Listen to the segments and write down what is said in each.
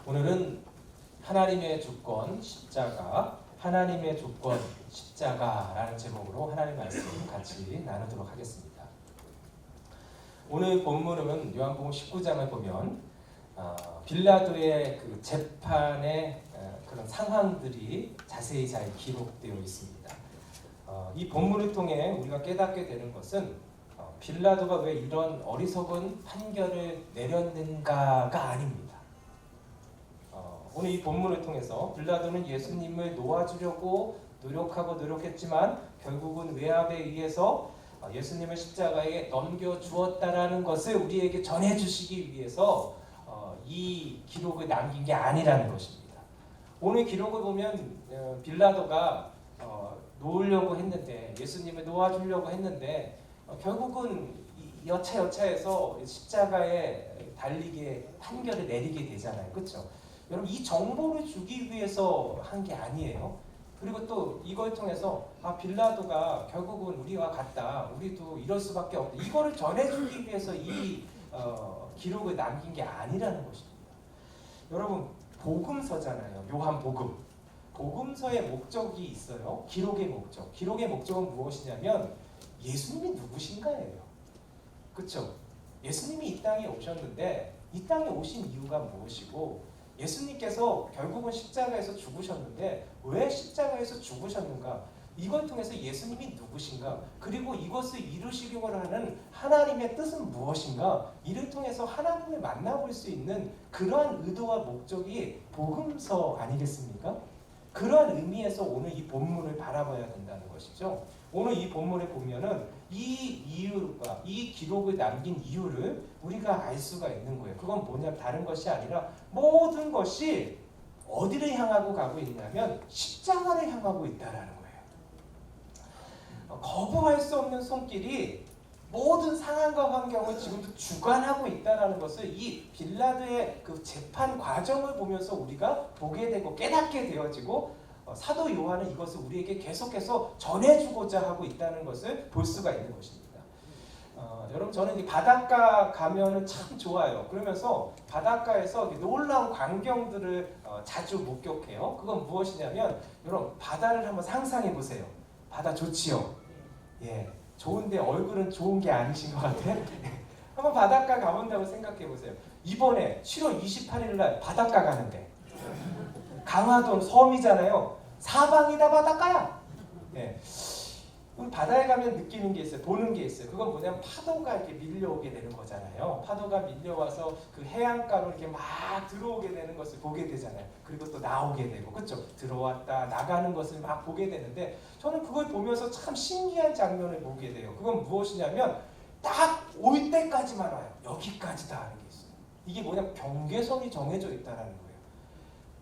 오늘은 하나님의 주권 십자가, 하나님의 주권 십자가라는 제목으로 하나님의 말씀 같이 나누도록 하겠습니다. 오늘 본문은 요한복음 19장을 보면 빌라도의 그 재판의 그런 상황들이 자세히 잘 기록되어 있습니다. 이 본문을 통해 우리가 깨닫게 되는 것은 빌라도가 왜 이런 어리석은 판결을 내렸는가가 아닙니다. 오늘 이 본문을 통해서 빌라도는 예수님을 놓아주려고 노력했지만 결국은 외압에 의해서 예수님을 십자가에 넘겨주었다라는 것을 우리에게 전해주시기 위해서 이 기록을 남긴 게 아니라는 것입니다. 오늘 기록을 보면 빌라도가 놓으려고 했는데, 예수님을 놓아주려고 했는데 결국은 여차여차해서 십자가에 달리게 판결을 내리게 되잖아요. 그렇죠? 여러분, 이 정보를 주기 위해서 한 게 아니에요. 그리고 또 이걸 통해서 빌라도가 결국은 우리와 같다, 우리도 이럴 수밖에 없다, 이거를 전해주기 위해서 이 기록을 남긴 게 아니라는 것입니다. 여러분, 복음서잖아요. 요한복음. 복음서의 목적이 있어요. 기록의 목적. 기록의 목적은 무엇이냐면 예수님이 누구신가예요. 그렇죠? 예수님이 이 땅에 오셨는데 이 땅에 오신 이유가 무엇이고, 예수님께서 결국은 십자가에서 죽으셨는데 왜 십자가에서 죽으셨는가, 이걸 통해서 예수님이 누구신가, 그리고 이것을 이루시려고 하는 하나님의 뜻은 무엇인가, 이를 통해서 하나님을 만나볼 수 있는 그러한 의도와 목적이 복음서 아니겠습니까? 그러한 의미에서 오늘 이 본문을 바라봐야 된다는 것이죠. 오늘 이 본문을 보면은 이 이유가, 이 기록을 남긴 이유를 우리가 알 수가 있는 거예요. 그건 뭐냐, 다른 것이 아니라 모든 것이 어디를 향하고 가고 있냐면 십자가를 향하고 있다라는 거예요. 거부할 수 없는 손길이 모든 상황과 환경을 지금도 주관하고 있다라는 것을 이 빌라도의 그 재판 과정을 보면서 우리가 보게 되고 깨닫게 되어지고, 사도 요한은 이것을 우리에게 계속해서 전해주고자 하고 있다는 것을 볼 수가 있는 것입니다. 여러분, 저는 이 바닷가 가면은 참 좋아요. 그러면서 바닷가에서 놀라운 광경들을 자주 목격해요. 그건 무엇이냐면, 여러분, 바다를 한번 상상해 보세요. 바다 좋지요? 예, 좋은데 얼굴은 좋은 게 아니신 것 같아. 한번 바닷가 가본다고 생각해 보세요. 이번에 7월 28일 날 바닷가 가는데, 강화도 섬이잖아요. 사방이 다 바닷가야. 예. 우리 바다에 가면 느끼는 게 있어요. 보는 게 있어요. 그건 뭐냐면 파도가 이렇게 밀려오게 되는 거잖아요. 파도가 밀려와서 그 해안가로 이렇게 막 들어오게 되는 것을 보게 되잖아요. 그리고 또 나오게 되고, 그렇죠? 들어왔다 나가는 것을 막 보게 되는데, 저는 그걸 보면서 참 신기한 장면을 보게 돼요. 그건 무엇이냐면 딱 올 때까지만 와요. 여기까지다 하는 게 있어요. 이게 뭐냐면 경계선이 정해져 있다라는 거예요.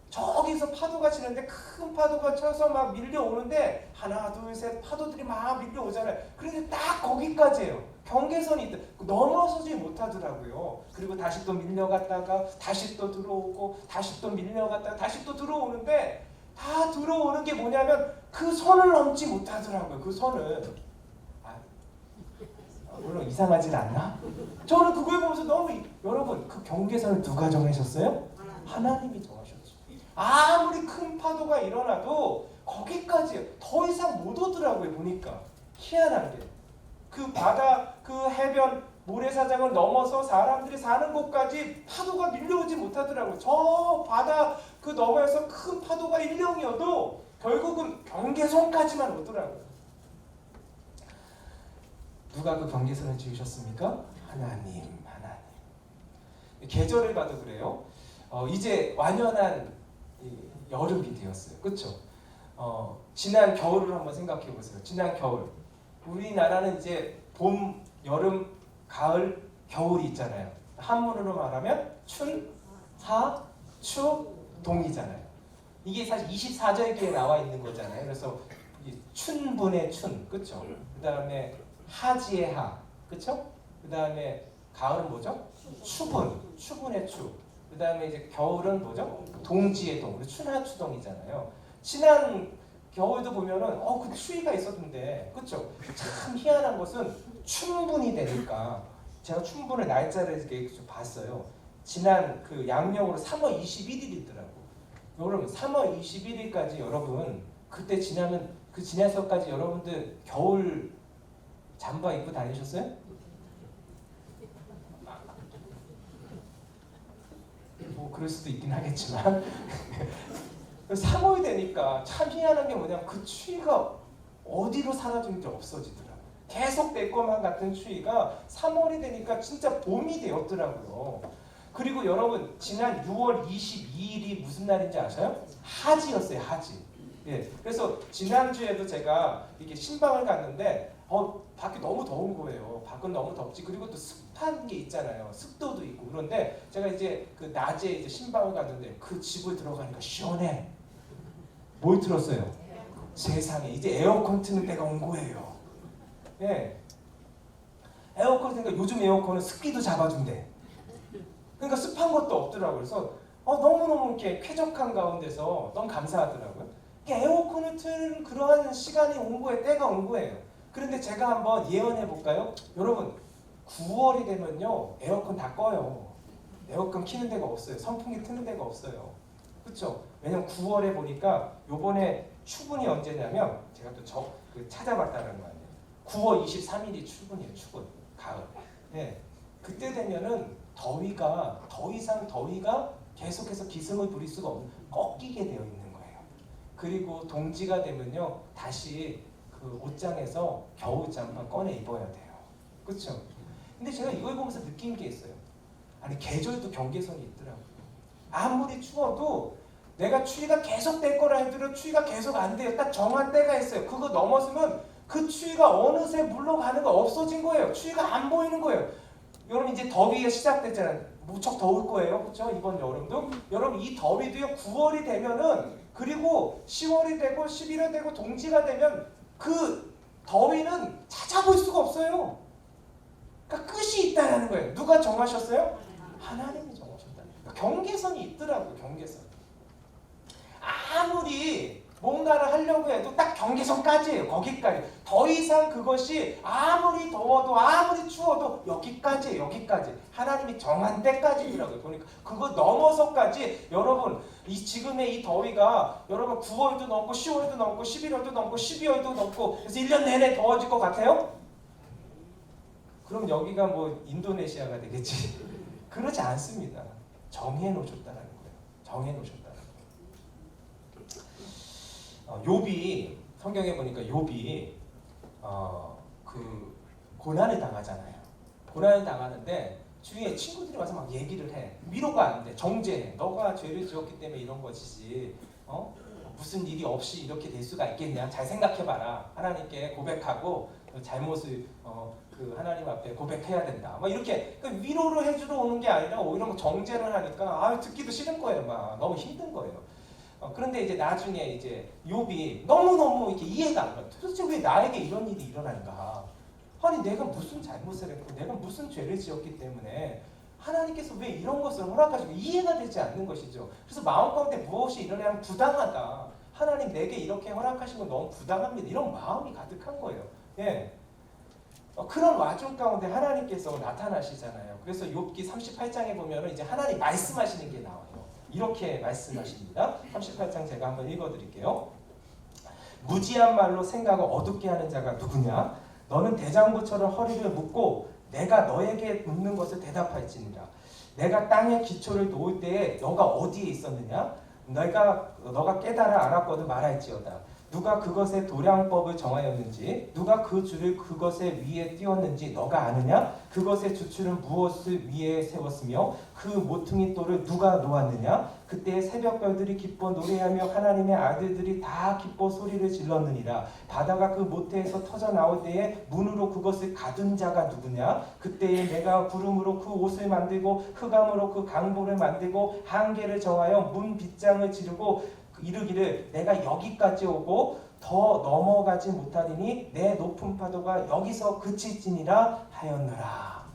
저기서 파도가 치는데 큰 파도가 쳐서 막 밀려오는데 하나 둘 셋 파도들이 막 밀려오잖아요. 그런데 딱 거기까지예요. 경계선이 있다. 넘어서지 못하더라고요. 그리고 다시 또 밀려갔다가 다시 또 들어오고, 다시 또 밀려갔다가 다시 또 들어오는데, 다 들어오는 게 뭐냐면 그 선을 넘지 못하더라고요. 그 선을. 물론 이상하진 않나? 저는 그걸 보면서 너무, 여러분, 그 경계선을 누가 정하셨어요? 하나님이 정하셨죠. 아무리 큰 파도가 일어나도 거기까지 더 이상 못 오더라고요. 보니까 희한한 게, 그 바다, 그 해변, 모래사장을 넘어서 사람들이 사는 곳까지 파도가 밀려오지 못하더라고요. 저 바다 그 너머에서 큰 파도가 일령이어도 결국은 경계선까지만 오더라고요. 누가 그 경계선을 지으셨습니까? 하나님. 계절을 봐도 그래요. 이제 완연한 여름이 되었어요. 그렇죠? 지난 겨울을 한번 생각해 보세요. 지난 겨울, 우리나라는 이제 봄, 여름, 가을, 겨울이 있잖아요. 한문으로 말하면 춘, 하, 추, 동이잖아요. 이게 사실 24절기에 나와 있는 거잖아요. 그래서 춘분의 춘, 그렇죠? 그 다음에 하지의 하, 그렇죠? 그 다음에 가을은 뭐죠? 추분의 추. 그 다음에 이제 겨울은 뭐죠? 동지의 동, 춘하추동이잖아요. 지난 겨울도 보면은 그 추위가 있었는데, 그렇죠? 참 희한한 것은 춘분이 되니까, 제가 춘분을 날짜를 이렇게 봤어요. 지난 그 양력으로 3월 21일이더라고. 여러분 3월 21일까지 여러분 그때 지나면 그 지나서까지 여러분들 겨울 잠바 입고 다니셨어요? 뭐 그럴 수도 있긴 하겠지만 3월이 되니까 참 희한한 게 뭐냐면 그 추위가 어디로 사라지는지 없어지더라고요. 계속 내 것만 같은 추위가 3월이 되니까 진짜 봄이 되었더라고요. 그리고 여러분 지난 6월 22일이 무슨 날인지 아세요? 하지였어요. 하지. 예. 그래서 지난주에도 제가 이렇게 신방을 갔는데 밖이 너무 더운 거예요. 밖은 너무 덥지. 그리고 또 습한 게 있잖아요. 습도도 있고. 그런데 제가 이제 그 낮에 이제 신방을 갔는데 그 집을 들어가니까 시원해. 뭘 틀었어요? 세상에 이제 에어컨 트는 때가 온 거예요. 예. 에어컨 트니까 요즘 에어컨은 습기도 잡아준대. 그러니까 습한 것도 없더라고요. 그래서 너무너무 이렇게 쾌적한 가운데서 너무 감사하더라고요. 에어컨을 틀는 그러한 시간이 온 거예요. 때가 온 거예요. 그런데 제가 한번 예언해 볼까요? 여러분 9월이 되면요 에어컨 다 꺼요. 에어컨 키는 데가 없어요. 선풍기 트는 데가 없어요. 그렇죠? 왜냐면 9월에 보니까 요번에 추분이 언제냐면 제가 또 찾아봤다는 거 아니에요. 9월 23일이 추분이에요. 추분. 가을. 네. 그때 되면은 더위가 더 이상 더위가 계속해서 기승을 부릴 수가 없는 꺾이게 되어 있는 거예요. 그리고 동지가 되면요 다시 그 옷장에서 겨울 잠바 꺼내 입어야 돼요. 그렇죠? 근데 제가 이걸 보면서 느낀 게 있어요. 아니 계절도 경계선이 있더라고요. 아무리 추워도 내가 추위가 계속 될 거라 해도 추위가 계속 안 돼요. 딱 정한 때가 있어요. 그거 넘어서면 그 추위가 어느새 물러가는 거 없어진 거예요. 추위가 안 보이는 거예요. 여러분 이제 더위가 시작됐잖아요. 무척 더울 거예요. 그렇죠? 이번 여름도. 여러분 이 더위도요 9월이 되면은 그리고 10월이 되고 11월 되고 동지가 되면 그 더위는 찾아볼 수가 없어요. 그러니까 끝이 있다는 거예요. 누가 정하셨어요? 하나님이 정하셨다는 거예요. 경계선이 있더라고요. 경계선. 아무리 뭔가를 하려고 해도 딱 경계선까지예요. 거기까지. 더 이상 그것이 아무리 더워도 아무리 추워도 여기까지예요. 여기까지. 하나님이 정한 때까지더라고요. 보니까 그거 넘어서까지 여러분 이 지금의 이 더위가 여러분 9월도 넘고 10월도 넘고 11월도 넘고 12월도 넘고 그래서 1년 내내 더워질 것 같아요? 그럼 여기가 뭐 인도네시아가 되겠지. 그렇지 않습니다. 정해놓으셨다는 거예요. 정해놓으셨다는 거예요. 욥이 성경에 보니까 욥이 그 고난을 당하잖아요. 고난을 당하는데 주위에 친구들이 와서 막 얘기를 해. 위로가 안 돼. 정죄해. 너가 죄를 지었기 때문에 이런 것이지. 무슨 일이 없이 이렇게 될 수가 있겠냐. 잘 생각해봐라. 하나님께 고백하고 잘못을 그 하나님 앞에 고백해야 된다. 막 이렇게 위로를 해주러 오는 게 아니라 오히려 정죄를 하니까 듣기도 싫은 거예요. 막 너무 힘든 거예요. 그런데 이제 나중에 이제 욥이 너무너무 이렇게 이해가 안 가요. 도대체 왜 나에게 이런 일이 일어난가? 아니 내가 무슨 잘못을 했고 내가 무슨 죄를 지었기 때문에 하나님께서 왜 이런 것을 허락하시고 이해가 되지 않는 것이죠. 그래서 마음 가운데 무엇이 일어나면 부당하다. 하나님 내게 이렇게 허락하신 건 너무 부당합니다. 이런 마음이 가득한 거예요. 예. 그런 와중 가운데 하나님께서 나타나시잖아요. 그래서 욥기 38장에 보면은 이제 하나님 말씀하시는 게 나와요. 이렇게 말씀하십니다. 38장 제가 한번 읽어드릴게요. 무지한 말로 생각을 어둡게 하는 자가 누구냐? 너는 대장부처럼 허리를 묶고 내가 너에게 묻는 것을 대답할지니라. 내가 땅에 기초를 놓을 때에 너가 어디에 있었느냐? 너가 깨달아 알았거든 말할지어다. 누가 그것의 도량법을 정하였는지 누가 그 줄을 그것의 위에 띄웠는지 너가 아느냐? 그것의 주출은 무엇을 위에 세웠으며 그 모퉁이 돌을 누가 놓았느냐? 그때 새벽별들이 기뻐 노래하며 하나님의 아들들이 다 기뻐 소리를 질렀느니라. 바다가 그 모태에서 터져 나올 때에 문으로 그것을 가둔 자가 누구냐? 그때에 내가 구름으로 그 옷을 만들고 흑암으로 그 강보를 만들고 한계를 정하여 문 빗장을 지르고 이르기를 내가 여기까지 오고 더 넘어가지 못하리니 내 높은 파도가 여기서 그칠지니라 하였노라.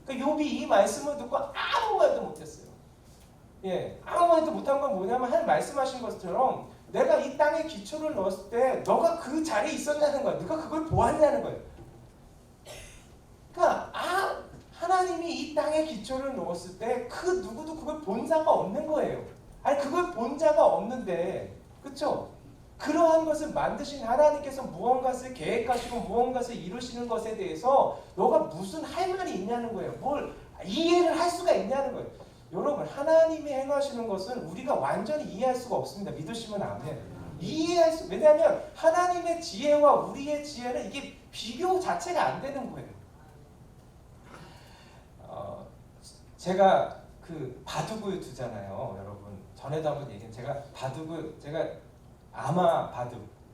그러니까 욥이 이 말씀을 듣고 아무 말도 못했어요. 예, 아무 말도 못한 건 뭐냐면 하나님 말씀하신 것처럼 내가 이 땅에 기초를 넣었을 때 너가 그 자리에 있었냐는 거야. 네가 그걸 보았냐는 거예요. 그러니까 하나님이 이 땅에 기초를 놓았을 때 그 누구도 그걸 본 자가 없는 거예요. 아니 그걸 본 자가 없는데, 그렇죠? 그러한 것을 만드신 하나님께서 무언가를 계획하시고 무언가를 이루시는 것에 대해서 너가 무슨 할 말이 있냐는 거예요. 뭘 이해를 할 수가 있냐는 거예요. 여러분, 하나님이 행하시는 것은 우리가 완전히 이해할 수가 없습니다. 믿으시면 아멘. 왜냐하면 하나님의 지혜와 우리의 지혜는 이게 비교 자체가 안 되는 거예요. 제가 그 바둑을 두잖아요, 여러분. 전에도 한번 얘기했는데 제가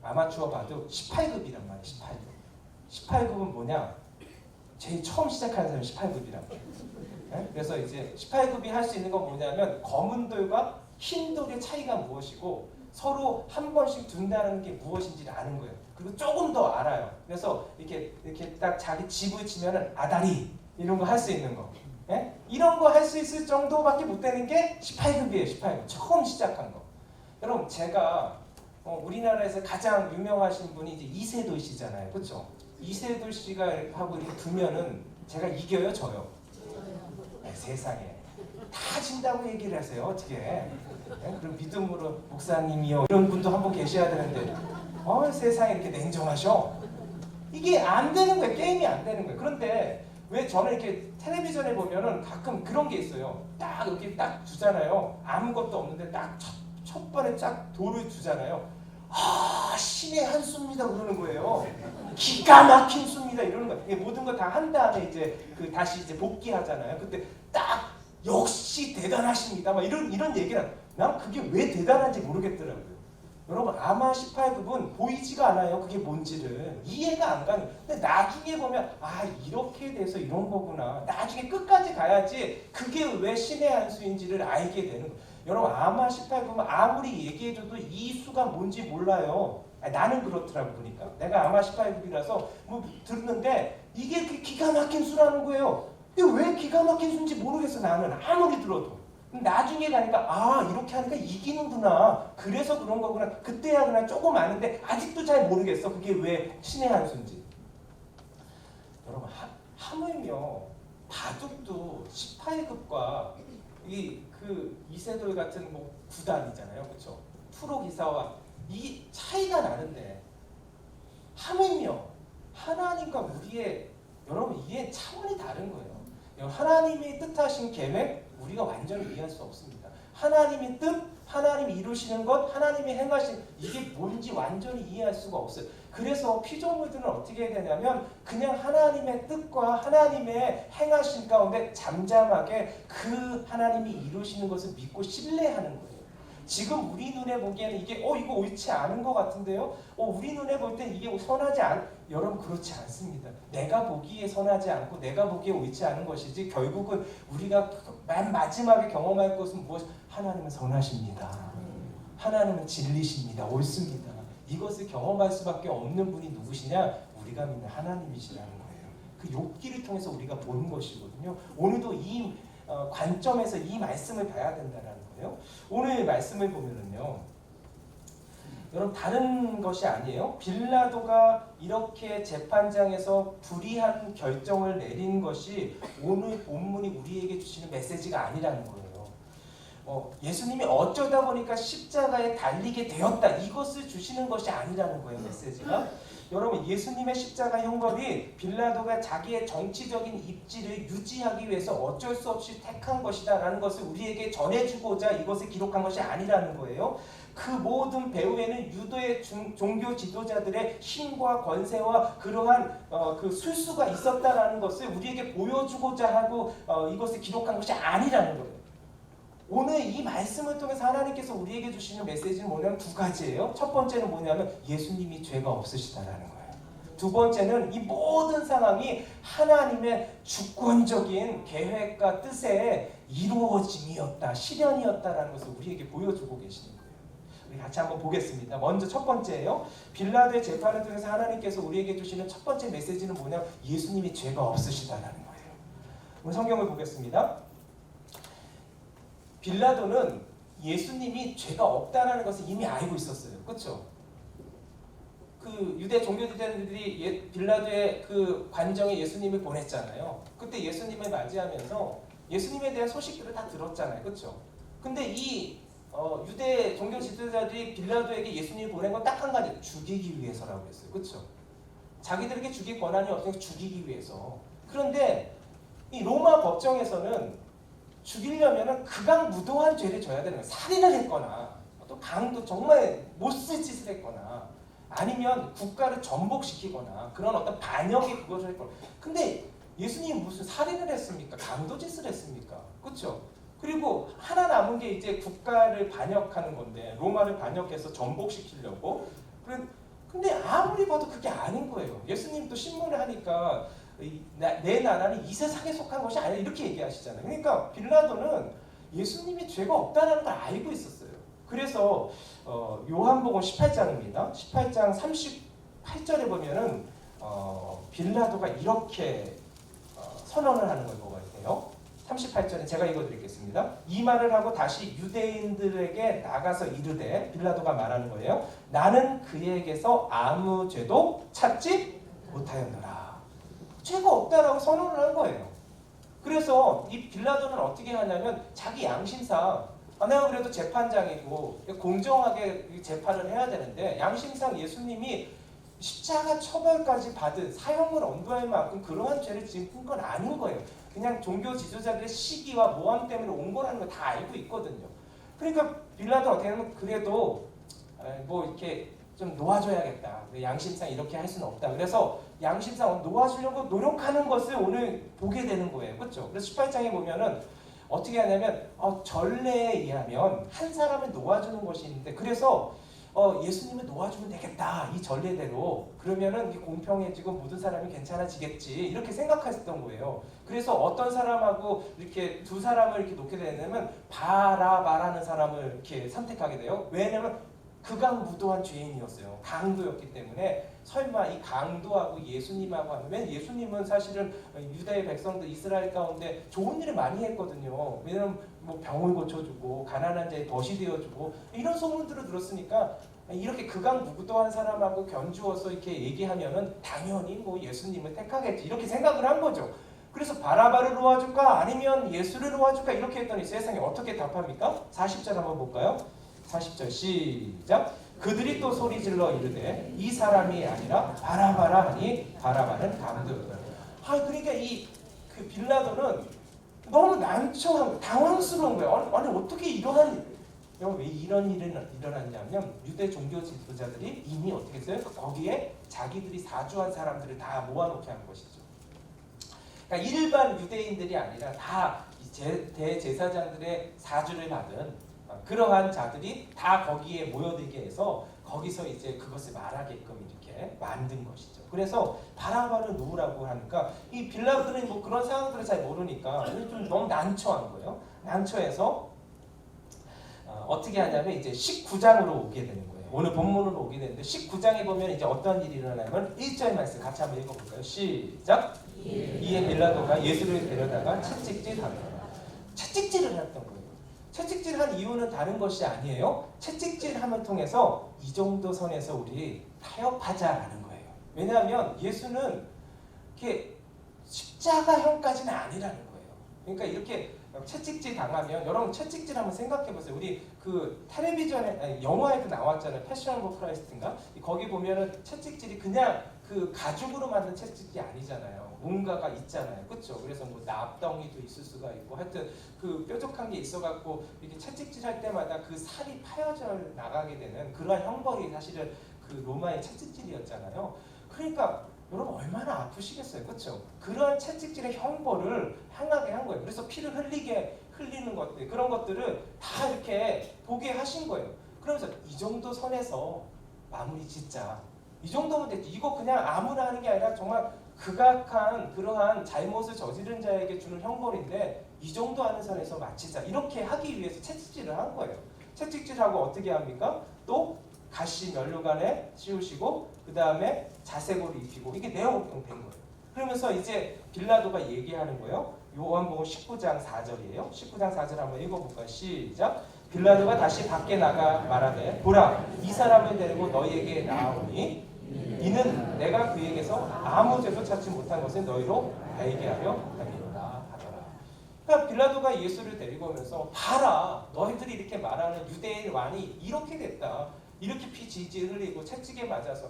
아마추어 바둑 18급이란 말이에요. 18급은 뭐냐? 제일 처음 시작하는 사람이 18급이란 말이에요. 네? 그래서 이제 18급이 할 수 있는 건 뭐냐면 검은 돌과 흰 돌의 차이가 무엇이고 서로 한 번씩 둔다는 게 무엇인지를 아는 거예요. 그리고 조금 더 알아요. 그래서 이렇게 딱 자기 집을 치면은 아다리 이런 거 할 수 있는 거. 네? 이런 거 할 수 있을 정도밖에 못 되는 게 18급이에요. 18급. 처음 시작한 거. 여러분, 제가 우리나라에서 가장 유명하신 분이 이제 이세돌 씨잖아요. 그렇죠? 이세돌 씨가 하고 이렇게 두면은 제가 이겨요, 져요? 네, 세상에. 다 진다고 얘기를 하세요. 어떻게? 네? 그럼 믿음으로 목사님이요. 이런 분도 한 분 계셔야 되는데 세상에 이렇게 냉정하셔? 이게 안 되는 거예요. 게임이 안 되는 거예요. 그런데 왜 저는 이렇게 텔레비전에 보면은 가끔 그런 게 있어요. 딱 이렇게 딱 두잖아요. 아무것도 없는데 딱 첫 번에 딱 돌을 두잖아요. 신의 한 수입니다 그러는 거예요. 기가 막힌 수입니다 이러는 거예요. 모든 거 다 한 다음에 이제 다시 이제 복귀하잖아요. 그때 딱 역시 대단하십니다. 막 이런 얘기를 난 그게 왜 대단한지 모르겠더라고요. 여러분, 아마 18급은 보이지가 않아요. 그게 뭔지를 이해가 안 가는. 근데 나중에 보면 이렇게 돼서 이런 거구나. 나중에 끝까지 가야지 그게 왜 신의 한 수인지를 알게 되는 거예요. 여러분, 아마 18급은 아무리 얘기해줘도 이 수가 뭔지 몰라요. 나는 그렇더라고 보니까. 내가 아마 18급이라서 뭐 듣는데 이게 기가 막힌 수라는 거예요. 근데 왜 기가 막힌 수인지 모르겠어 나는. 아무리 들어도. 나중에 가니까 이렇게 하니까 이기는구나. 그래서 그런 거구나. 그때야 그냥 조금 아는데 아직도 잘 모르겠어. 그게 왜 신의 한 수인지. 여러분, 하물며 바둑도 18급과 이세돌 같은 구단이잖아요. 그렇죠? 프로 기사와 이 차이가 나는데 하물며 하나님과 우리의 여러분 이게 차원이 다른 거예요. 하나님이 뜻하신 계획 우리가 완전히 이해할 수 없습니다. 하나님의 뜻, 하나님이 이루시는 것, 하나님이 행하신 이게 뭔지 완전히 이해할 수가 없어요. 그래서 피조물들은 어떻게 해야 되냐면 그냥 하나님의 뜻과 하나님의 행하신 가운데 잠잠하게 그 하나님이 이루시는 것을 믿고 신뢰하는 거예요. 지금 우리 눈에 보기에는 이게 이거 옳지 않은 것 같은데요. 우리 눈에 볼 땐 이게 선하지 여러분 그렇지 않습니다. 내가 보기에 선하지 않고 내가 보기에 옳지 않은 것이지 결국은 우리가 맨 마지막에 경험할 것은 무엇? 하나님은 선하십니다. 하나님은 진리십니다. 옳습니다. 이것을 경험할 수밖에 없는 분이 누구시냐? 우리가 믿는 하나님이시라는 거예요. 그 욥기를 통해서 우리가 보는 것이거든요. 오늘도 이 관점에서 이 말씀을 봐야 된다는 거예요. 오늘 말씀을 보면은요, 여러분 다른 것이 아니에요. 빌라도가 이렇게 재판장에서 불의한 결정을 내린 것이 오늘 본문이 우리에게 주시는 메시지가 아니라는 거예요. 예수님이 어쩌다 보니까 십자가에 달리게 되었다. 이것을 주시는 것이 아니라는 거예요. 메시지가. 여러분, 예수님의 십자가 형벌이 빌라도가 자기의 정치적인 입지를 유지하기 위해서 어쩔 수 없이 택한 것이다 라는 것을 우리에게 전해주고자 이것을 기록한 것이 아니라는 거예요. 그 모든 배후에는 유도의 종교 지도자들의 힘과 권세와 그러한 그 술수가 있었다라는 것을 우리에게 보여주고자 하고 이것을 기록한 것이 아니라는 거예요. 오늘 이 말씀을 통해서 하나님께서 우리에게 주시는 메시지는 뭐냐면 두 가지예요. 첫 번째는 뭐냐면 예수님이 죄가 없으시다라는 거예요. 두 번째는 이 모든 상황이 하나님의 주권적인 계획과 뜻의 이루어짐이었다, 실현이었다라는 것을 우리에게 보여주고 계시는 거예요. 우리 같이 한번 보겠습니다. 먼저 첫 번째예요. 빌라도의 재판을 통해서 하나님께서 우리에게 주시는 첫 번째 메시지는 뭐냐면 예수님이 죄가 없으시다라는 거예요. 오늘 성경을 보겠습니다. 빌라도는 예수님이 죄가 없다라는 것을 이미 알고 있었어요. 그렇죠? 그 그 유대 종교 지도자들이 빌라도의 그 관정에 예수님을 보냈잖아요. 그때 예수님을 맞이하면서 예수님에 대한 소식들을 다 들었잖아요. 그렇죠? 근데 이 유대 종교 지도자들이 빌라도에게 예수님을 보낸 건 딱 한 가지, 죽이기 위해서라고 했어요. 그렇죠? 자기들에게 죽일 권한이 없으니까 죽이기 위해서. 그런데 이 로마 법정에서는 죽이려면 극악무도한 죄를 져야 되는 거예요. 살인을 했거나 또 강도 정말 못쓸 짓을 했거나 아니면 국가를 전복시키거나 그런 어떤 반역의 그것을 했거나. 근데 예수님이 무슨 살인을 했습니까? 강도짓을 했습니까? 그렇죠? 그리고 하나 남은 게 이제 국가를 반역하는 건데 로마를 반역해서 전복시키려고. 근데 아무리 봐도 그게 아닌 거예요. 예수님도 신문을 하니까 내 나라는 이 세상에 속한 것이 아니라 이렇게 얘기하시잖아요. 그러니까 빌라도는 예수님이 죄가 없다는 걸 알고 있었어요. 그래서 요한복음 18장입니다. 18장 38절에 보면은 빌라도가 이렇게 선언을 하는 걸 보게 돼요. 38절에 제가 읽어드리겠습니다. 이 말을 하고 다시 유대인들에게 나가서 이르되, 빌라도가 말하는 거예요. 나는 그에게서 아무 죄도 찾지 못하였노라. 죄가 없다라고 선언을 한 거예요. 그래서 이 빌라도는 어떻게 하냐면 자기 양심상 내가 그래도 재판장이고 공정하게 재판을 해야 되는데 양심상 예수님이 십자가 처벌까지 받은 사형을 언도할 만큼 그러한 죄를 짓는 건 아닌 거예요. 그냥 종교 지도자들의 시기와 모함 때문에 온 거라는 걸 다 알고 있거든요. 그러니까 빌라도 어떻게 하면 그래도 뭐 이렇게 좀 놓아줘야겠다. 양심상 이렇게 할 수는 없다. 그래서 양심상 놓아주려고 노력하는 것을 오늘 보게 되는 거예요. 그렇죠? 그래서 18장에 보면은 어떻게 하냐면 전례에 의하면 한 사람을 놓아주는 것이 있는데 그래서 예수님을 놓아주면 되겠다. 이 전례대로. 그러면은 공평해지고 모든 사람이 괜찮아지겠지. 이렇게 생각했던 거예요. 그래서 어떤 사람하고 이렇게 두 사람을 이렇게 놓게 되냐면 바라바라는 사람을 이렇게 선택하게 돼요. 왜냐면 극악무도한 죄인이었어요. 강도였기 때문에 설마 이 강도하고 예수님하고 하면 예수님은 사실은 유다의 백성들 이스라엘 가운데 좋은 일을 많이 했거든요. 왜냐면 뭐 병을 고쳐주고 가난한 자의 벗이 되어주고 이런 소문들을 들었으니까 이렇게 극악무도한 사람하고 견주어서 이렇게 얘기하면은 당연히 뭐 예수님을 택하겠지 이렇게 생각을 한 거죠. 그래서 바라바를 놓아줄까 아니면 예수를 놓아줄까 이렇게 했더니 세상에 어떻게 답합니까? 40절 한번 볼까요? 40절 시작. 그들이 또 소리질러 이르되 이 사람이 아니라 바라바라 하니 바라바는 강도였다. 그러니까 그 빌라도는 너무 난처한 당황스러운 거예요. 아니 어떻게 왜 이런 일이 일어났냐면 유대 종교 지도자들이 이미 어떻게 했어요? 거기에 자기들이 사주한 사람들을 다 모아놓게 한 것이죠. 그러니까 일반 유대인들이 아니라 다 대제사장들의 사주를 받은 그러한 자들이 다 거기에 모여들게 해서 거기서 이제 그것을 말하게끔 이렇게 만든 것이죠. 그래서 바라바를 누구라고 하니까 이 빌라도는 뭐 그런 상황들을 잘 모르니까 좀 너무 난처한 거예요. 난처해서 어떻게 하냐면 이제 19장으로 오게 되는 거예요. 오늘 본문으로 오게 되는데 19장에 보면 이제 어떤 일이 일어나면 1절 말씀 같이 한번 읽어볼까요? 시작. 이에 빌라도가 예수를 데려다가 채찍질하더라. 채찍질을 했던 거예요. 채찍질한 이유는 다른 것이 아니에요. 채찍질함을 통해서 이 정도 선에서 우리 타협하자라는 거예요. 왜냐하면 예수는 이렇게 십자가형까지는 아니라는 거예요. 그러니까 이렇게 채찍질 당하면 여러분 채찍질 한번 생각해 보세요. 우리 그 텔레비전에 영화에도 나왔잖아요. 패션 오브 크라이스트인가? 거기 보면은 채찍질이 그냥 그 가죽으로 만든 채찍질이 아니잖아요. 뭔가가 있잖아요. 그렇죠? 그래서 뭐 납덩이도 있을 수가 있고 하여튼 그 뾰족한 게 있어갖고 이렇게 채찍질 할 때마다 그 살이 파여져 나가게 되는 그러한 형벌이 사실은 그 로마의 채찍질이었잖아요. 그러니까 여러분 얼마나 아프시겠어요. 그렇죠? 그러한 채찍질의 형벌을 행하게 한 거예요. 그래서 피를 흘리는 것들 그런 것들을 다 이렇게 보게 하신 거예요. 그러면서 이 정도 선에서 마무리 짓자. 이 정도면 됐지. 이거 그냥 아무나 하는 게 아니라 정말 극악한 그러한 잘못을 저지른 자에게 주는 형벌인데 이 정도 하는 선에서 마치자. 이렇게 하기 위해서 채찍질을 한 거예요. 채찍질하고 어떻게 합니까? 또 가시 면류관에 씌우시고 그 다음에 자색옷을 입히고 이게 내어복통 된 거예요. 그러면서 이제 빌라도가 얘기하는 거예요. 요한복음 19장 4절이에요. 19장 4절 한번 읽어볼까요? 시작. 빌라도가 다시 밖에 나가 말하되 보라 이 사람을 데리고 너희에게 나아오니 이는 내가 그에게서 아무 죄도 찾지 못한 것을 너희로 알게 하려 함이로라 하더라. 그러니까 빌라도가 예수를 데리고 오면서 봐라, 너희들이 이렇게 말하는 유대인 왕이 이렇게 됐다. 이렇게 피 질질 흘리고 채찍에 맞아서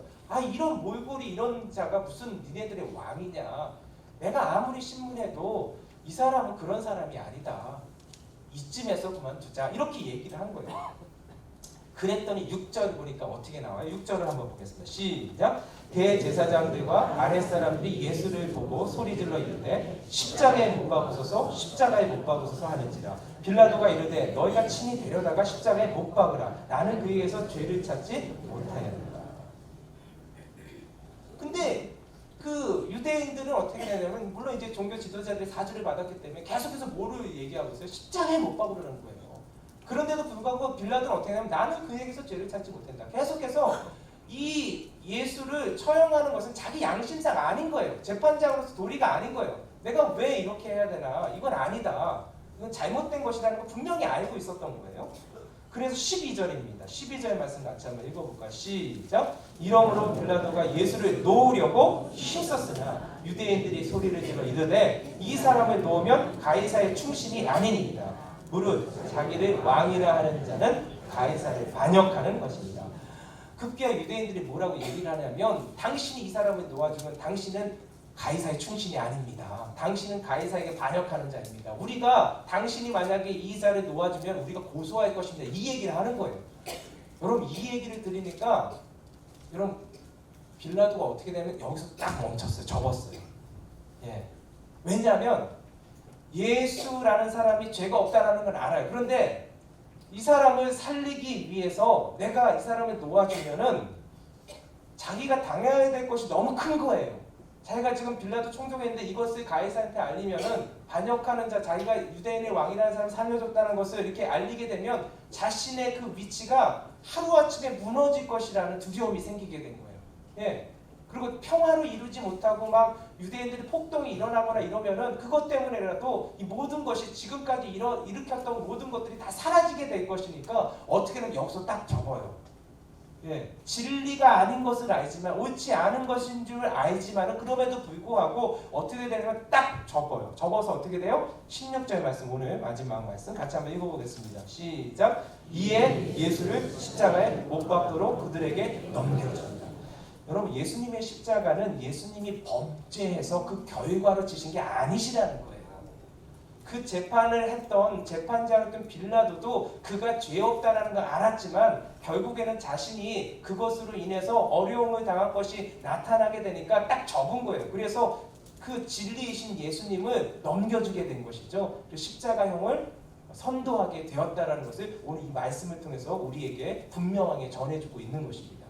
이런 몰골이 이런 자가 무슨 니네들의 왕이냐. 내가 아무리 신문해도 이 사람은 그런 사람이 아니다. 이쯤에서 그만두자. 이렇게 얘기를 한 거예요. 그랬더니 6절 보니까 어떻게 나와요? 6절을 한번 보겠습니다. 시작. 대제사장들과 아랫사람들이 예수를 보고 소리질러 이르되 십자가에 못 박으소서, 십자가에 못 박으소서 하는지라. 빌라도가 이르되 너희가 친히 데려다가 십자가에 못 박으라. 나는 그에게서 죄를 찾지 못하였노라. 근데 그 유대인들은 어떻게 되냐면, 물론 이제 종교 지도자들이 사주를 받았기 때문에 계속해서 뭐를 얘기하고 있어요? 십자가에 못 박으라는 거예요. 그런데도 불구하고 빌라도는 어떻게 하냐면 나는 그에게서 죄를 찾지 못한다. 계속해서 이 예수를 처형하는 것은 자기 양심상 아닌 거예요. 재판장으로서 도리가 아닌 거예요. 내가 왜 이렇게 해야 되나? 이건 아니다. 이건 잘못된 것이라는 걸 분명히 알고 있었던 거예요. 그래서 12절입니다. 12절 말씀 같이 한번 읽어볼까요? 시작. 이러므로 빌라도가 예수를 놓으려고 힘썼으나 유대인들이 소리를 질러 이르되 이 사람을 놓으면 가이사의 충신이 아니니이다. 무릇 자기를 왕이라 하는 자는 가이사를 반역하는 것입니다. 급기야 유대인들이 뭐라고 얘기를 하냐면, 당신이 이 사람을 놓아주면 당신은 가이사의 충신이 아닙니다. 당신은 가이사에게 반역하는 자입니다. 우리가 당신이 만약에 이 자를 놓아주면 우리가 고소할 것입니다. 이 얘기를 하는 거예요. 여러분, 이 얘기를 들으니까 여러분 빌라도가 어떻게 되면 여기서 딱 멈췄어요. 접었어요. 예. 왜냐하면 예수라는 사람이 죄가 없다라는 걸 알아요. 그런데 이 사람을 살리기 위해서 내가 이 사람을 놓아주면은 자기가 당해야 될 것이 너무 큰 거예요. 자기가 지금 빌라도 총독인데 이것을 가이사한테 알리면은 반역하는 자, 자기가 유대인의 왕이라는 사람을 살려줬다는 것을 이렇게 알리게 되면 자신의 그 위치가 하루아침에 무너질 것이라는 두려움이 생기게 된 거예요. 예. 그리고 평화로 이루지 못하고 막 유대인들이 폭동이 일어나거나 이러면은 그것 때문에라도 이 모든 것이 지금까지 일으켰던 모든 것들이 다 사라지게 될 것이니까 어떻게든 여기서 딱 접어요. 예, 진리가 아닌 것을 알지만, 옳지 않은 것인 줄 알지만은 그럼에도 불구하고 어떻게 되냐면 딱 접어요. 접어서 어떻게 돼요? 16절 말씀, 오늘 마지막 말씀 같이 한번 읽어보겠습니다. 시작. 이에 예수를 십자가에 못 박도록 그들에게 넘겨줍니다. 여러분, 예수님의 십자가는 예수님이 범죄해서 그 결과로 지신 게 아니시라는 거예요. 그 재판을 했던 재판장이었던 빌라도도 그가 죄 없다라는 걸 알았지만 결국에는 자신이 그것으로 인해서 어려움을 당할 것이 나타나게 되니까 딱 접은 거예요. 그래서 그 진리이신 예수님을 넘겨주게 된 것이죠. 십자가형을 선도하게 되었다라는 것을 오늘 이 말씀을 통해서 우리에게 분명하게 전해주고 있는 것입니다.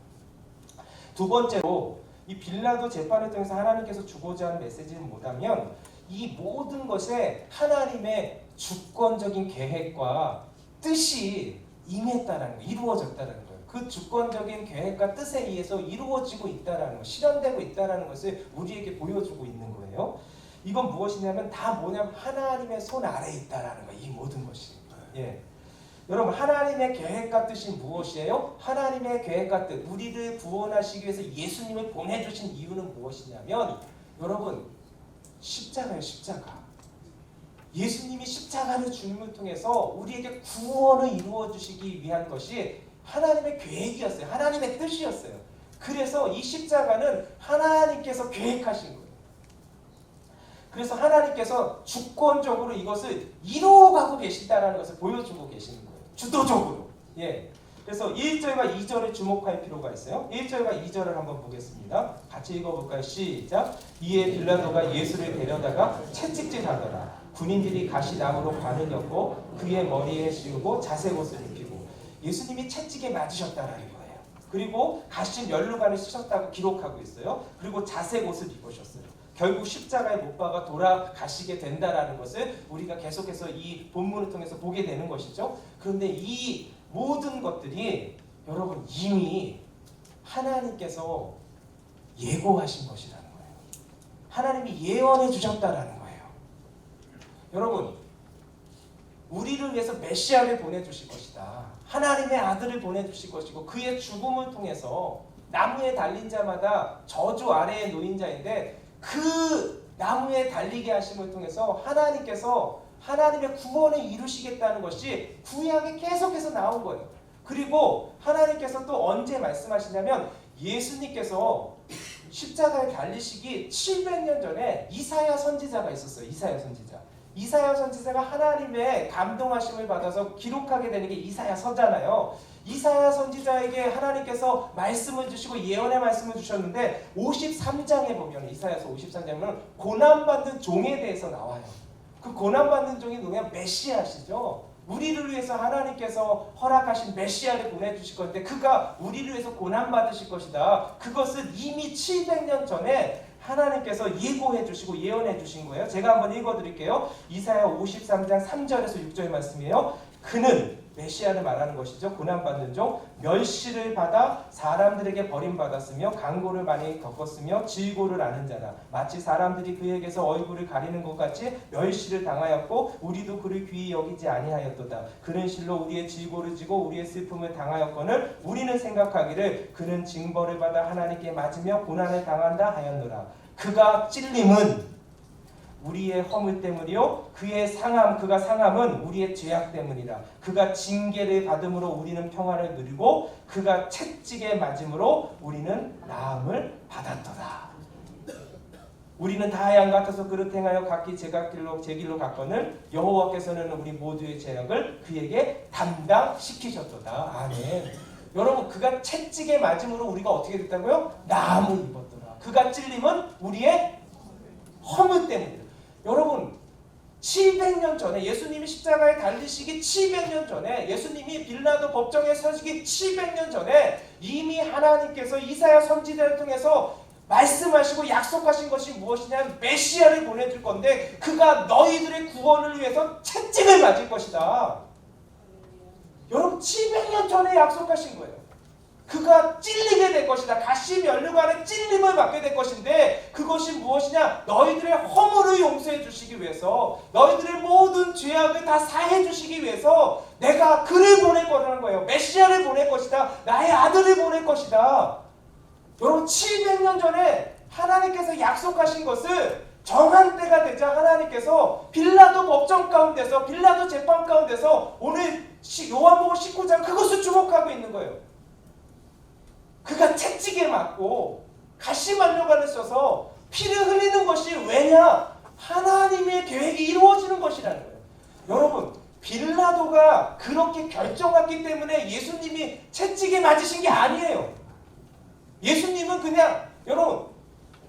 두 번째로 이 빌라도 재판을 통해서 하나님께서 주고자 하는 메시지는 뭐냐면, 이 모든 것에 하나님의 주권적인 계획과 뜻이 임했다는 거예요. 이루어졌다는 거예요. 그 주권적인 계획과 뜻에 의해서 이루어지고 있다는 것, 실현되고 있다는 것을 우리에게 보여주고 있는 거예요. 이건 무엇이냐면 다 뭐냐면 하나님의 손 아래에 있다는 거예요. 이 모든 것이. 예. 여러분, 하나님의 계획과 뜻이 무엇이에요? 하나님의 계획과 뜻, 우리를 구원하시기 위해서 예수님을 보내주신 이유는 무엇이냐면, 여러분, 십자가예요. 십자가. 예수님이 십자가를 주님을 통해서 우리에게 구원을 이루어 주시기 위한 것이 하나님의 계획이었어요. 하나님의 뜻이었어요. 그래서 이 십자가는 하나님께서 계획하신 거예요. 그래서 하나님께서 주권적으로 이것을 이루어가고 계신다는 것을 보여주고 계시는 거예요. 주도적으로. 예. 그래서 1절과 2절에 주목할 필요가 있어요. 1절과 2절을 한번 보겠습니다. 같이 읽어볼까요? 시작. 이에 빌라도가 예수를 데려다가 채찍질하더라. 군인들이 가시나무로 관을 엮고 그의 머리에 씌우고 자색옷을 입히고, 예수님이 채찍에 맞으셨다는 거예요. 그리고 가시 면류관을 쓰셨다고 기록하고 있어요. 그리고 자색옷을 입으셨어요. 결국 십자가에 못 박아 돌아가시게 된다라는 것을 우리가 계속해서 이 본문을 통해서 보게 되는 것이죠. 그런데 이 모든 것들이 여러분 이미 하나님께서 예고하신 것이라는 거예요. 하나님이 예언해 주셨다라는 거예요. 여러분, 우리를 위해서 메시아를 보내주실 것이다. 하나님의 아들을 보내주실 것이고 그의 죽음을 통해서 나무에 달린 자마다 저주 아래에 놓인 자인데 그 나무에 달리게 하심을 통해서 하나님께서 하나님의 구원을 이루시겠다는 것이 구약에 계속해서 나온 거예요. 그리고 하나님께서 또 언제 말씀하시냐면 예수님께서 십자가에 달리시기 700년 전에 이사야 선지자가 있었어요. 이사야 선지자. 이사야 선지자가 하나님의 감동하심을 받아서 기록하게 되는 게 이사야서잖아요. 이사야 선지자에게 하나님께서 말씀을 주시고 예언의 말씀을 주셨는데 53장에 보면 이사야서 53장은 고난받는 종에 대해서 나와요. 그 고난받는 종이 누구냐? 메시아시죠. 우리를 위해서 하나님께서 허락하신 메시아를 보내주실 건데 그가 우리를 위해서 고난받으실 것이다. 그것을 이미 700년 전에 하나님께서 예고해 주시고 예언해 주신 거예요. 제가 한번 읽어드릴게요. 이사야 53장 3절에서 6절 말씀이에요. 그는 메시아를 말하는 것이죠. 고난받는 종 멸시를 받아 사람들에게 버림받았으며 강고를 많이 겪었으며 질고를 아는 자라. 마치 사람들이 그에게서 얼굴을 가리는 것 같이 멸시를 당하였고 우리도 그를 귀히 여기지 아니하였도다. 그는 실로 우리의 질고를 지고 우리의 슬픔을 당하였거늘 우리는 생각하기를 그는 징벌을 받아 하나님께 맞으며 고난을 당한다 하였노라. 그가 찔림은 우리의 허물 때문이요 그의 상함 그가 상함은 우리의 죄악 때문이라. 그가 징계를 받음으로 우리는 평화를 누리고 그가 채찍에 맞음으로 우리는 나음을 받았도다. 우리는 다 양 같아서 그릇 행하여 각기 제 길로 갔거늘 여호와께서는 우리 모두의 죄악을 그에게 담당시키셨도다. 아멘. 여러분 그가 채찍에 맞음으로 우리가 어떻게 됐다고요? 나음을 입었더라. 그가 찔림은 우리의 허물 때문이다. 여러분 700년 전에 예수님이 십자가에 달리시기 700년 전에 예수님이 빌라도 법정에 서시기 700년 전에 이미 하나님께서 이사야 선지자를 통해서 말씀하시고 약속하신 것이 무엇이냐면 메시아를 보내줄 건데 그가 너희들의 구원을 위해서 채찍을 맞을 것이다. 여러분 700년 전에 약속하신 거예요. 그가 찔리게 될 것이다. 가시 면류관에 찔림을 받게 될 것인데 그것이 무엇이냐? 너희들의 허물을 용서해 주시기 위해서 너희들의 모든 죄악을 다 사해 주시기 위해서 내가 그를 보낼 거라는 거예요. 메시아를 보낼 것이다. 나의 아들을 보낼 것이다. 여러분 700년 전에 하나님께서 약속하신 것을 정한 때가 되자 하나님께서 빌라도 법정 가운데서 빌라도 재판 가운데서 오늘 요한복음 19장 그것을 주목하고 있는 거예요. 그가 채찍에 맞고 가시만료관을 써서 피를 흘리는 것이 왜냐? 하나님의 계획이 이루어지는 것이라는 거예요. 여러분 빌라도가 그렇게 결정했기 때문에 예수님이 채찍에 맞으신 게 아니에요. 예수님은 그냥 여러분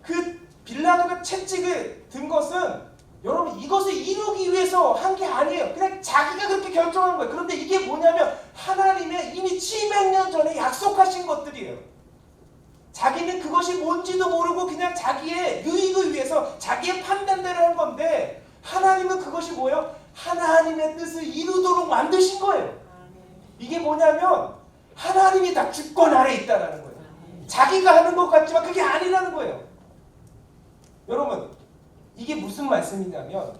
그 빌라도가 채찍을 든 것은 여러분 이것을 이루기 위해서 한 게 아니에요. 그냥 자기가 그렇게 결정한 거예요. 그런데 이게 뭐냐면 하나님의 이미 700년 전에 약속하신 것들이에요. 자기는 그것이 뭔지도 모르고 그냥 자기의 유익을 위해서 자기의 판단대로 한 건데 하나님은 그것이 뭐예요? 하나님의 뜻을 이루도록 만드신 거예요. 이게 뭐냐면 하나님이 다 주권 아래 있다는 거예요. 자기가 하는 것 같지만 그게 아니라는 거예요. 여러분 이게 무슨 말씀이냐면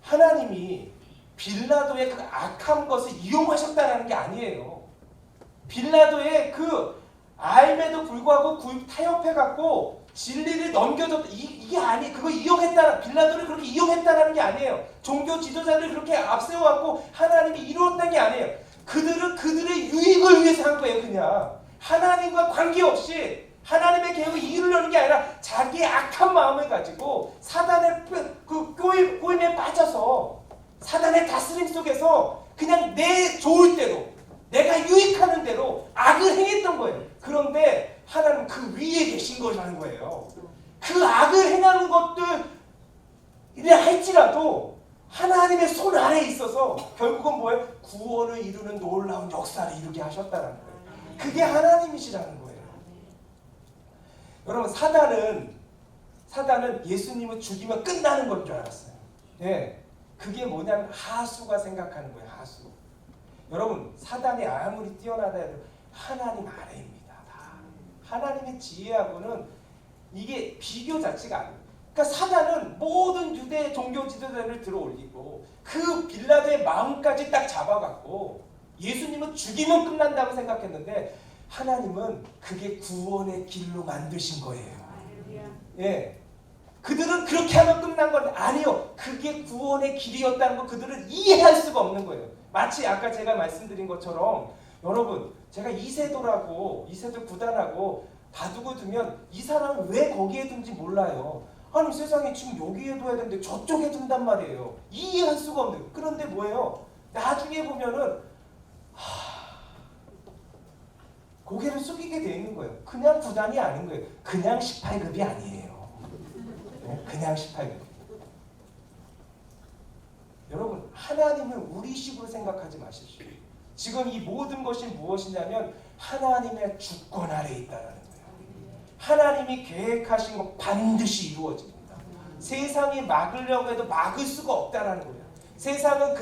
하나님이 빌라도의 그 악한 것을 이용하셨다는 게 아니에요. 빌라도의 그 알매도 불구하고 타협해갖고 진리를 넘겨줬다. 이게 아니 그거 이용했다. 빌라도를 그렇게 이용했다는 게 아니에요. 종교 지도자를 그렇게 앞세워갖고 하나님이 이루었다는 게 아니에요. 그들은 그들의 유익을 위해서 한 거예요. 그냥 하나님과 관계없이 하나님의 계획을 이루려는 게 아니라 자기의 악한 마음을 가지고 사단의 그 꼬임에 빠져서 사단의 다스림 속에서 그냥 내 좋을 대로 내가 유익하는 대로 악을 행했던 거예요. 그런데 하나님은 그 위에 계신 거라는 거예요. 그 악을 행하는 것들이라 할지라도 하나님의 손 아래에 있어서 결국은 뭐예요? 구원을 이루는 놀라운 역사를 이루게 하셨다는 거예요. 그게 하나님이시라는 거예요. 여러분 사단은 예수님을 죽이면 끝나는 건 줄 알았어요. 네, 그게 뭐냐면 하수가 생각하는 거예요. 하수. 여러분 사단이 아무리 뛰어나다 해도 하나님 아래입니다. 다. 하나님의 지혜하고는 이게 비교 자체가 아니에요. 그러니까 사단은 모든 유대 종교 지도자를 들어올리고 그 빌라도의 마음까지 딱 잡아갖고 예수님은 죽이면 끝난다고 생각했는데 하나님은 그게 구원의 길로 만드신 거예요. 예. 그들은 그렇게 하면 끝난 건 아니요. 그게 구원의 길이었다는 거 그들은 이해할 수가 없는 거예요. 마치 아까 제가 말씀드린 것처럼 여러분 제가 이세돌하고 이세돌 구단하고 다두고 두면 이 사람은 왜 거기에 둔지 몰라요. 아니 세상에 지금 여기에 둬야 되는데 저쪽에 둔단 말이에요. 이해할 수가 없는 거예요. 그런데 뭐예요? 나중에 보면은 고개를 숙이게 돼 있는 거예요. 그냥 구단이 아닌 거예요. 그냥 18급이 아니에요. 그냥 18급. 여러분 하나님은 우리식으로 생각하지 마십시오. 지금 이 모든 것이 무엇이냐면 하나님의 주권 아래에 있다는 거예요. 하나님이 계획하신 것 반드시 이루어집니다. 세상이 막으려고 해도 막을 수가 없다는 거예요. 세상은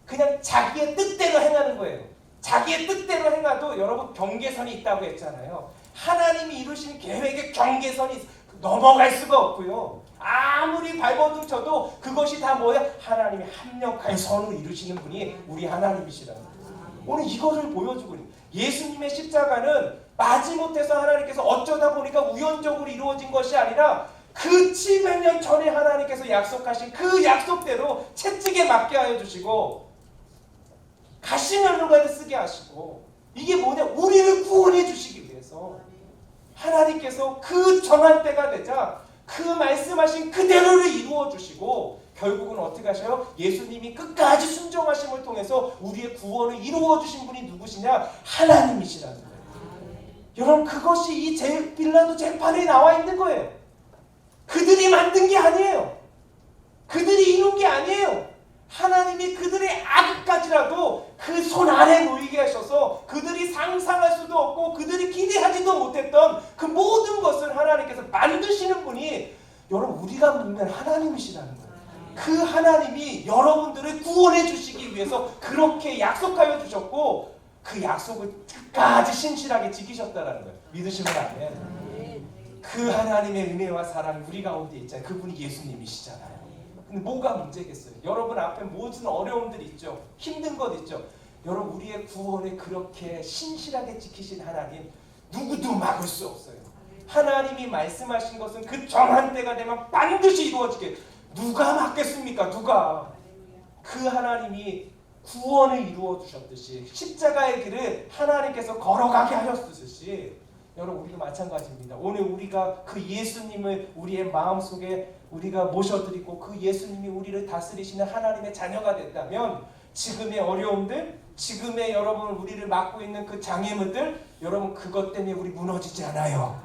그냥 자기의 뜻대로 행하는 거예요. 자기의 뜻대로 행해도 여러분 경계선이 있다고 했잖아요. 하나님이 이루신 계획에 경계선이 넘어갈 수가 없고요. 아무리 발버둥 쳐도 그것이 다 뭐야? 하나님이 합력하여 선을 이루시는 분이 우리 하나님이시라는 거예요. 오늘 이거를 보여주고 있는 예수님의 십자가는 마지못해서 하나님께서 어쩌다 보니까 우연적으로 이루어진 것이 아니라 그 700년 전에 하나님께서 약속하신 그 약속대로 채찍에 맞게 하여 주시고 가시면류관을 쓰게 하시고 이게 뭐냐? 우리를 구원해 주시기 위해서 하나님께서 그 정한 때가 되자 그 말씀하신 그대로를 이루어 주시고 결국은 어떻게 하셔요? 예수님이 끝까지 순종하심을 통해서 우리의 구원을 이루어 주신 분이 누구시냐? 하나님이시라는 거예요. 여러분 그것이 이 빌라도 재판에 나와 있는 거예요. 그들이 만든 게 아니에요. 그들이 이룬 게 아니에요. 하나님이 그들의 악까지라도 그 손 아래 놓이게 하셔서 그들이 상상할 수도 없고 그들이 기대하지도 못했던 그 모든 것을 하나님께서 만드시는 분이 여러분 우리가 믿는 하나님이시라는 거예요. 그 하나님이 여러분들을 구원해 주시기 위해서 그렇게 약속하여 주셨고 그 약속을 끝까지 신실하게 지키셨다는 거예요. 믿으시면 아멘. 그 하나님의 은혜와 사랑이 우리 가운데 있잖아요. 그분이 예수님이시잖아요. 근데 뭐가 문제겠어요? 여러분 앞에 모든 어려움들이 있죠. 힘든 것 있죠. 여러분 우리의 구원을 그렇게 신실하게 지키신 하나님 누구도 막을 수 없어요. 하나님이 말씀하신 것은 그 정한 때가 되면 반드시 이루어지게 누가 막겠습니까? 누가? 그 하나님이 구원을 이루어 주셨듯이 십자가의 길을 하나님께서 걸어가게 하셨듯이 여러분 우리도 마찬가지입니다. 오늘 우리가 그 예수님을 우리의 마음속에 우리가 모셔드리고 그 예수님이 우리를 다스리시는 하나님의 자녀가 됐다면 지금의 어려움들, 지금의 여러분 우리를 막고 있는 그 장애물들 여러분 그것 때문에 우리 무너지지 않아요.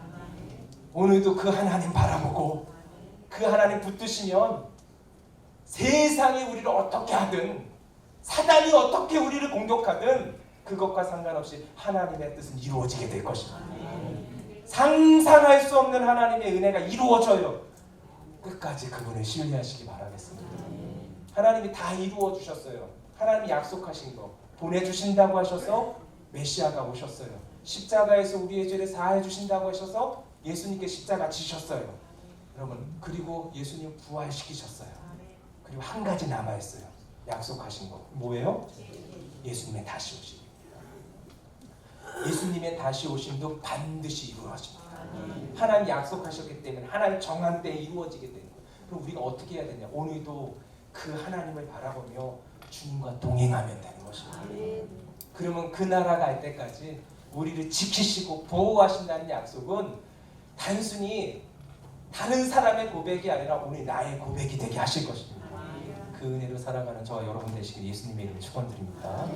오늘도 그 하나님 바라보고 그 하나님 붙드시면 세상이 우리를 어떻게 하든 사단이 어떻게 우리를 공격하든 그것과 상관없이 하나님의 뜻은 이루어지게 될 것입니다. 상상할 수 없는 하나님의 은혜가 이루어져요. 끝까지 그분을 신뢰하시기 바라겠습니다. 하나님이 다 이루어 주셨어요. 하나님이 약속하신 거 보내주신다고 하셔서 메시아가 오셨어요. 십자가에서 우리의 죄를 사해 주신다고 하셔서 예수님께 십자가 지셨어요. 여러분 그리고 예수님 부활시키셨어요. 그리고 한 가지 남아있어요. 약속하신 거 뭐예요? 예수님의 다시 오심. 예수님의 다시 오심도 반드시 이루어집니다. 하나님 약속하셨기 때문에 하나님 정한 때에 이루어지게 되는 거예요. 그럼 우리가 어떻게 해야 되냐? 오늘도 그 하나님을 바라보며 주님과 동행하면 되는 것입니다. 그러면 그 나라 갈 때까지 우리를 지키시고 보호하신다는 약속은 단순히 다른 사람의 고백이 아니라 오늘 나의 고백이 되게 하실 것입니다. 그 은혜로 살아가는 저와 여러분 되시길 예수님의 이름으로 축원드립니다.